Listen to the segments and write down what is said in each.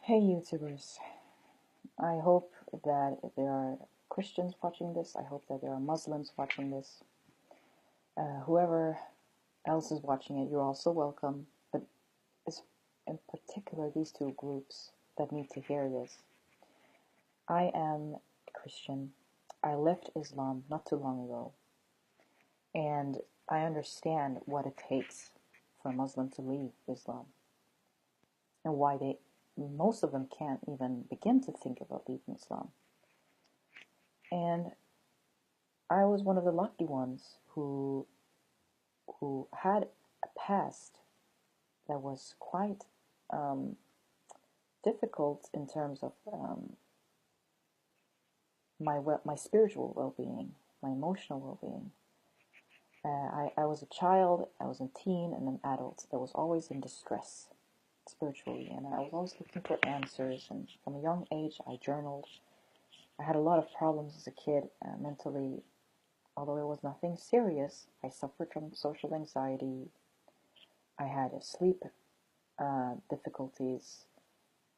Hey YouTubers, I hope that there are Christians watching this, I hope that there are Muslims watching this. Whoever else is watching it, you're also welcome, but it's in particular these two groups that need to hear this. I am a Christian. I left Islam not too long ago, and I understand what it takes for a Muslim to leave Islam, and why most of them can't even begin to think about leaving Islam. And I was one of the lucky ones who had a past that was quite difficult in terms of my spiritual well-being, my emotional well-being. I was a child, I was a teen, and an adult that was always in distress spiritually, and I was always looking for answers. And from a young age, I journaled. I had a lot of problems as a kid mentally. Although it was nothing serious, I suffered from social anxiety. I had sleep difficulties.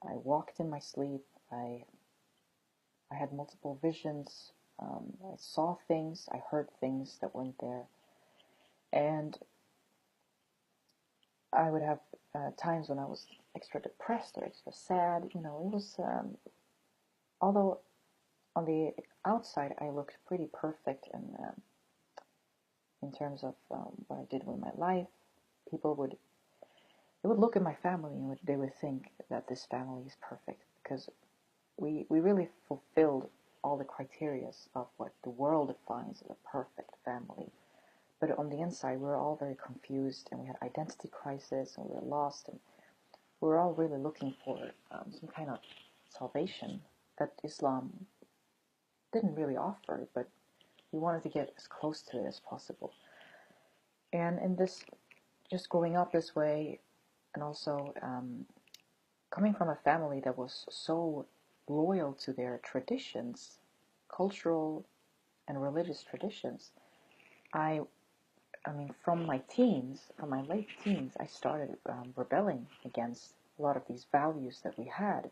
I walked in my sleep. I had multiple visions. I saw things. I heard things that weren't there. And I would have times when I was extra depressed or extra sad. It was, although on the outside I looked pretty perfect and in terms of what I did with my life, people would look at my family and they would think that this family is perfect because we really fulfilled all the criteria of what the world defines as a perfect family. But on the inside, we were all very confused, and we had identity crisis, and we were lost, and we were all really looking for some kind of salvation that Islam didn't really offer, but we wanted to get as close to it as possible. And in this, just growing up this way, and also coming from a family that was so loyal to their traditions, cultural and religious traditions, I mean, from my late teens, I started rebelling against a lot of these values that we had.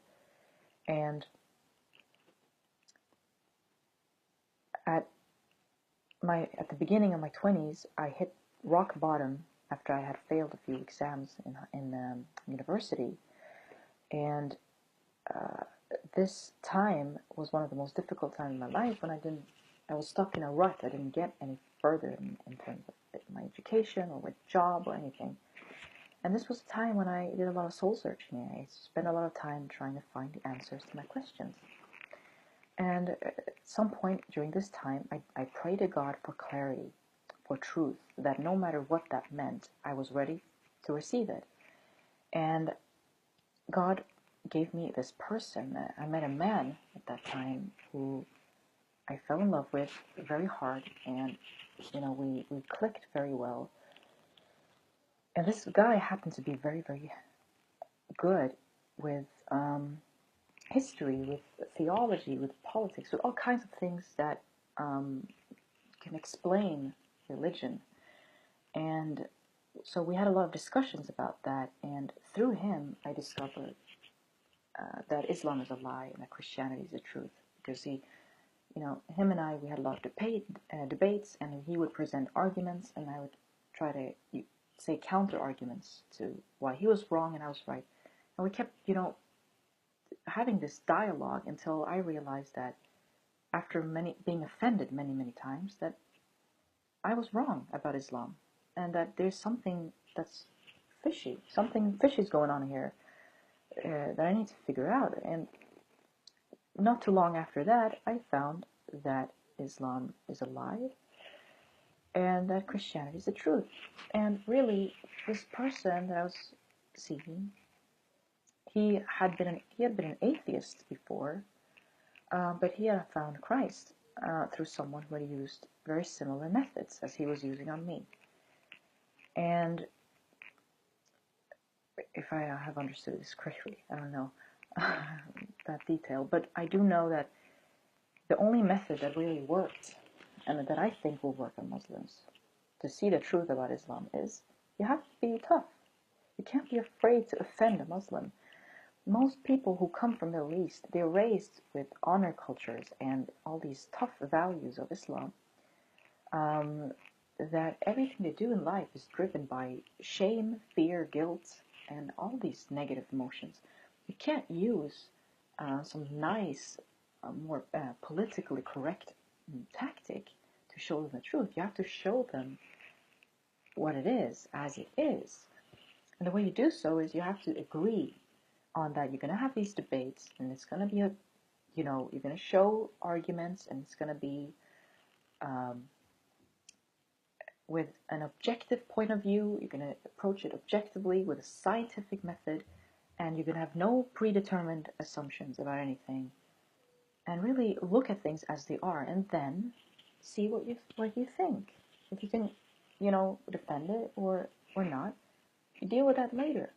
And at the beginning of my 20s, I hit rock bottom after I had failed a few exams in university. And this time was one of the most difficult times in my life when I was stuck in a rut. I didn't get any further in terms of my education or with job or anything. And this was a time when I did a lot of soul searching. I spent a lot of time trying to find the answers to my questions. And at some point during this time, I prayed to God for clarity, for truth, that no matter what that meant, I was ready to receive it. And God gave me this person. I met a man at that time who I fell in love with very hard, and we clicked very well. And this guy happened to be very, very good with history, with theology, with politics, with all kinds of things that can explain religion. And so we had a lot of discussions about that, and through him I discovered that Islam is a lie and that Christianity is the truth. Because him and we had a lot of debates, and he would present arguments, and I would try to say counter arguments to why he was wrong and I was right. And we kept, having this dialogue until I realized that after being offended many, many times, that I was wrong about Islam, and that there's something that's fishy. Something fishy is going on here that I need to figure out. And not too long after that, I found that Islam is a lie and that Christianity is the truth. And really, this person that I was seeing, he had been an atheist before, but he had found Christ through someone who had used very similar methods as he was using on me. And if I have understood this correctly, I don't know that detail, but I do know that the only method that really worked, and that I think will work on Muslims, to see the truth about Islam is you have to be tough. You can't be afraid to offend a Muslim. most people who come from the Middle East, they're raised with honor cultures and all these tough values of Islam, that everything they do in life is driven by shame, fear, guilt, and all these negative emotions. You can't use some nice, more politically correct tactic to show them the truth. You have to show them what it is as it is. And the way you do so is you have to agree on that. You're going to have these debates, and it's going to be you're going to show arguments, and it's going to be with an objective point of view. You're going to approach it objectively with a scientific method, and you're going to have no predetermined assumptions about anything, and really look at things as they are, and then see what you think. If you can, defend it or not, you deal with that later.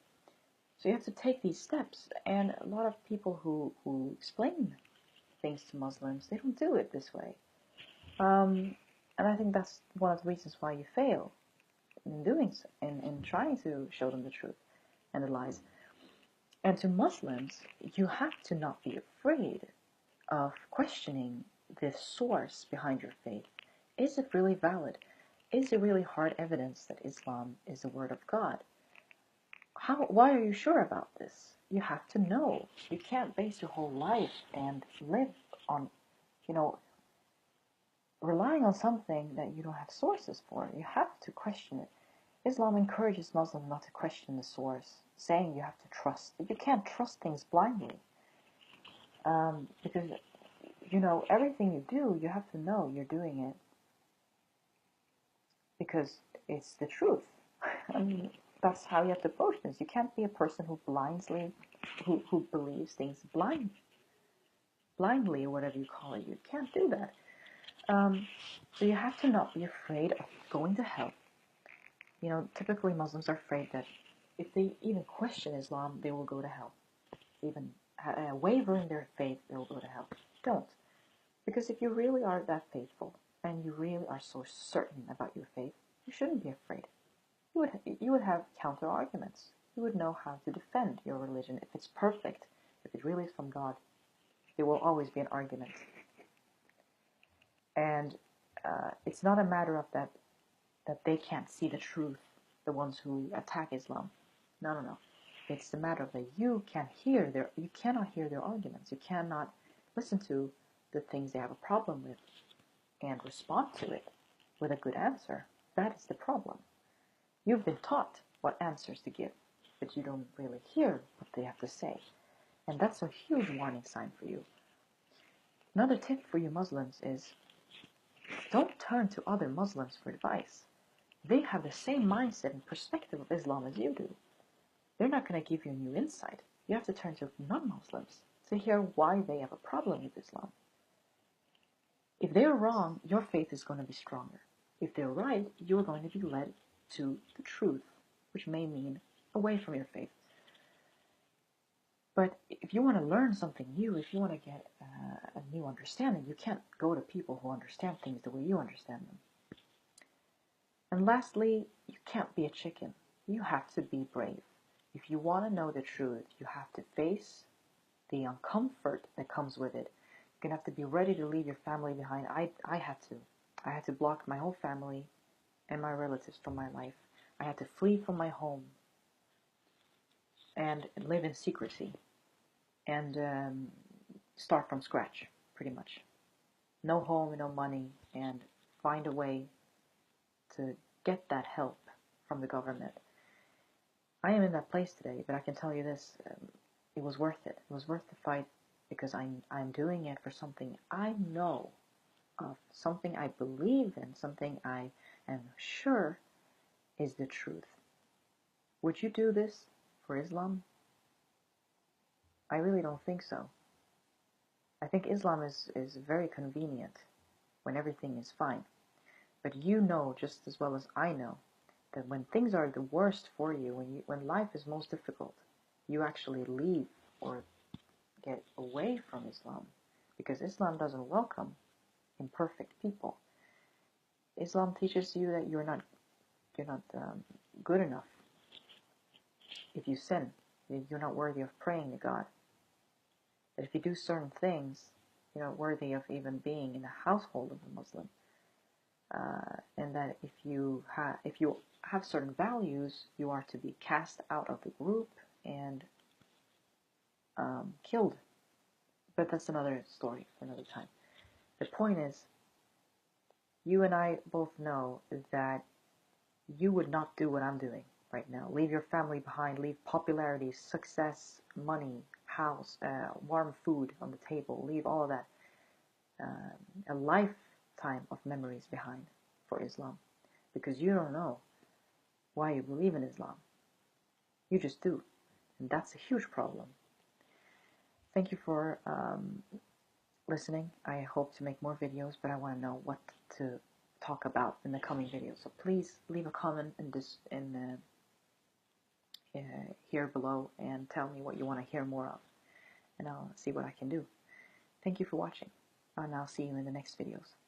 So you have to take these steps, and a lot of people who explain things to Muslims, they don't do it this way. And I think that's one of the reasons why you fail in doing so, in trying to show them the truth and the lies. And to Muslims, you have to not be afraid of questioning the source behind your faith. Is it really valid? Is it really hard evidence that Islam is the word of God? Why are you sure about this? You have to know. You can't base your whole life and live on, relying on something that you don't have sources for. You have to question it. Islam encourages Muslims not to question the source, saying you have to trust. You can't trust things blindly. Because, everything you do, you have to know you're doing it because it's the truth. I mean, that's how you have to approach this. You can't be a person who who believes things blindly, or whatever you call it. You can't do that. So you have to not be afraid of going to hell. Typically Muslims are afraid that if they even question Islam, they will go to hell. Even waver in their faith, they will go to hell. Don't. Because if you really are that faithful, and you really are so certain about your faith, you shouldn't be afraid. You would have counter arguments. You would know how to defend your religion. If it's perfect, if it really is from God, there will always be an argument. And it's not a matter of that they can't see the truth, the ones who attack Islam. No. It's the matter of that you cannot hear their arguments. You cannot listen to the things they have a problem with and respond to it with a good answer. That is the problem. You've been taught what answers to give, but you don't really hear what they have to say. And that's a huge warning sign for you. Another tip for you Muslims is, don't turn to other Muslims for advice. They have the same mindset and perspective of Islam as you do. They're not going to give you a new insight. You have to turn to non-Muslims to hear why they have a problem with Islam. If they're wrong, your faith is going to be stronger. If they're right, you're going to be led to the truth, which may mean away from your faith. But if you want to learn something new, if you want to get a new understanding, you can't go to people who understand things the way you understand them. And lastly, you can't be a chicken. You have to be brave. If you want to know the truth, you have to face the uncomfort that comes with it. You're going to have to be ready to leave your family behind. I had to. I had to block my whole family and my relatives from my life. I had to flee from my home and live in secrecy and start from scratch, pretty much. No home, no money, and find a way to get that help from the government. I am in that place today, but I can tell you this, it was worth it. It was worth the fight because I'm doing it for something I know of, something I believe in, something I am sure is the truth. Would you do this for Islam? I really don't think so. I think Islam is very convenient when everything is fine. But you know just as well as I know that when things are the worst for you, when life is most difficult, you actually leave or get away from Islam, because Islam doesn't welcome imperfect people. Islam teaches you that you're not good enough. If you sin, you're not worthy of praying to God. That if you do certain things, you're not worthy of even being in the household of a Muslim. And that if you have certain values, you are to be cast out of the group and killed. But that's another story for another time. The point is, you and I both know that you would not do what I'm doing right now. Leave your family behind, leave popularity, success, money, house, warm food on the table, leave all of that, a lifetime of memories behind for Islam, because you don't know why you believe in Islam. You just do, and that's a huge problem. Thank you for listening. I hope to make more videos, but I want to know what to talk about in the coming videos. So please leave a comment here below and tell me what you want to hear more of, and I'll see what I can do. Thank you for watching, and I'll see you in the next videos.